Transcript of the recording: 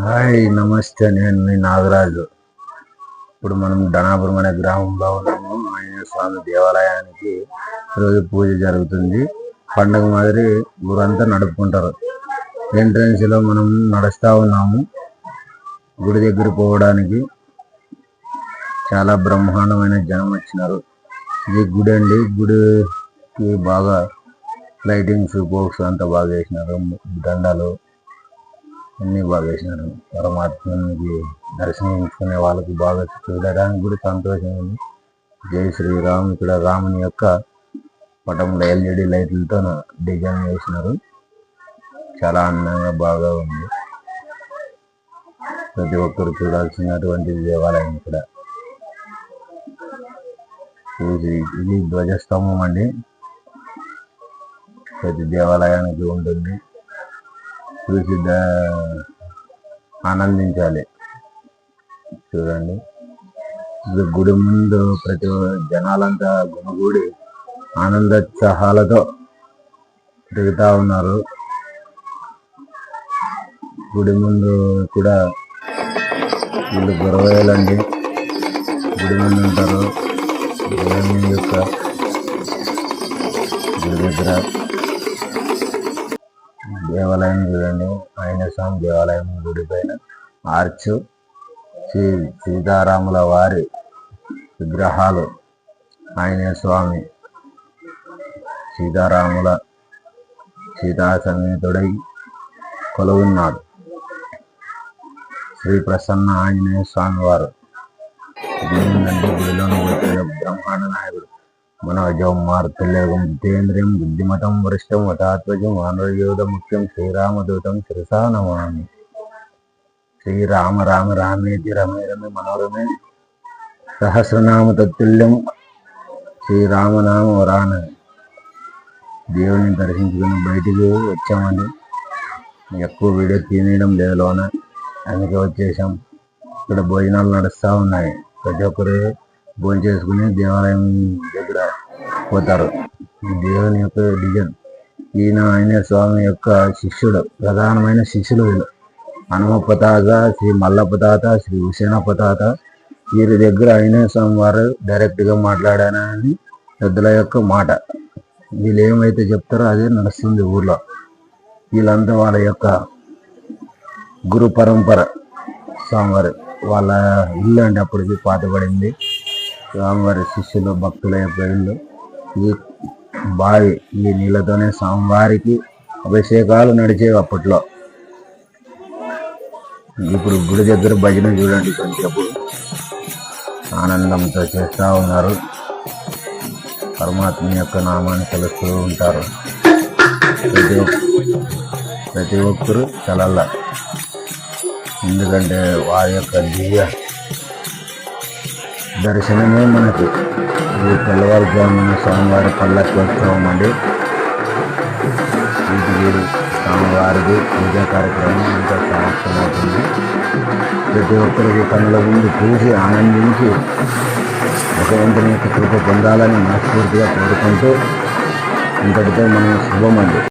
Hi నమస్తే, నేను మీ నాగరాజు. ఇప్పుడు మనం ధనాపురం అనే గ్రామంలో ఉన్నాము. ఆంజనేయ స్వామి దేవాలయానికి రోజు పూజ జరుగుతుంది. పండగ మాదిరి ఊరంతా నడుపుకుంటారు. ఎంట్రన్స్ లో మనం నడుస్తా ఉన్నాము. గుడి దగ్గర పోవడానికి చాలా బ్రహ్మాండమైన జనం వచ్చినారు. ఇది గుడి అండి. గుడికి బాగా లైటింగ్స్ బాక్స్ అంతా బాగా వేసినారు. దండాలు అన్ని బాగా వేసినారు. పరమాత్మకి దర్శించుకునే వాళ్ళకి బాగా చూడడానికి కూడా సంతోషం ఉంది. జై శ్రీరామ్. ఇక్కడ రాముని యొక్క పటంలో LED లైట్లతో డిజైన్ వేసినారు. చాలా అందంగా బాగా ఉంది. ప్రతి ఒక్కరు చూడాల్సినటువంటి దేవాలయం. ఇక్కడ ఇది ధ్వజస్తంభం అండి. ప్రతి దేవాలయానికి ఉంటుంది. చూసి ఆనందించాలి. చూడండి, గుడి ముందు ప్రతి జనాలంతా గుమిగూడి ఆనందోత్సాహాలతో తిరుగుతా ఉన్నారు. గుడి ముందు కూడా వీళ్ళు గురవేయాలండి. గుడి ముందు ఉంటారు. దేవుని యొక్క గుడి దగ్గర దేవాలయం చూడండి. ఆంజనేయ స్వామి దేవాలయం గుడి పైన ఆర్చ్, సీతారాముల వారి విగ్రహాలు, ఆంజనేయ స్వామి సీతా సమేతుడై కొలువున్నాడు. శ్రీ ప్రసన్న ఆంజనేయ స్వామి వారు గుడిలోని వచ్చే బ్రహ్మాండ నాయకుడు. మనోజం మార్తుల్యం జితేంద్రియం బుద్ధిమతం వరిష్టం వటాత్వజం వానరయోధ ముఖ్యం శ్రీరామదూతం శిరసా నమామి. శ్రీరామ రామ రామేతి రమే రమే మనోరమే సహస్రనామ తత్తుల్యం శ్రీరామనామ వరాన. దేవుని దర్శించుకుని బయటికి వచ్చామండి. ఎక్కువ వీడియో తీయడం లేదు లోన, అందుకే వచ్చేసాం. ఇక్కడ భోజనాలు నడుస్తూ ఉన్నాయి. ప్రతి ఒక్కరు భోజనం చేసుకుని దేవాలయం దగ్గర పోతారు. దేవుని యొక్క డిజైన్. ఈయన ఆంజనేయ స్వామి యొక్క శిష్యుడు, ప్రధానమైన శిష్యులు వీళ్ళు. హనుమపతాత, శ్రీ మల్లపతాత, శ్రీ హుసేనపతాత. వీరి దగ్గర ఆంజనేయ స్వామి వారు డైరెక్ట్గా మాట్లాడానని పెద్దల యొక్క మాట. వీళ్ళు ఏమైతే చెప్తారో అదే నడుస్తుంది ఊర్లో. వీళ్ళంతా వాళ్ళ యొక్క గురు పరంపర స్వామివారు. వాళ్ళ ఇల్లు అంటే అప్పటికి పాతబడింది. స్వామివారి శిష్యులు భక్తుల యొక్క ఇల్లు. ఈ బావి, ఈ నీళ్ళతోనే స్వామివారికి అభిషేకాలు నడిచేవి అప్పట్లో. ఇప్పుడు గుడి దగ్గర భజన చూడండి. కొంచెంప్పుడు ఆనందంతో చేస్తూ ఉన్నారు. పరమాత్మ యొక్క నామాన్ని తెలుస్తూ ఉంటారు. ప్రతి ఒక్కరు చలల్ల. ఎందుకంటే వారి యొక్క దివ్య దర్శనమే మనకి. ఈ తెల్లవారుజామున స్వామివారి పల్లకి వచ్చామండి. వీటికి స్వామివారికి పూజా కార్యక్రమం ఇంకా సమాప్తమవుతుంది. ప్రతి ఒక్కరికి కనుల ముందు చూసి ఆనందించి భగవంతుని యొక్క కృప పొందాలని మనస్ఫూర్తిగా కోరుకుంటూ ఇంతటితో మనం శుభమండి.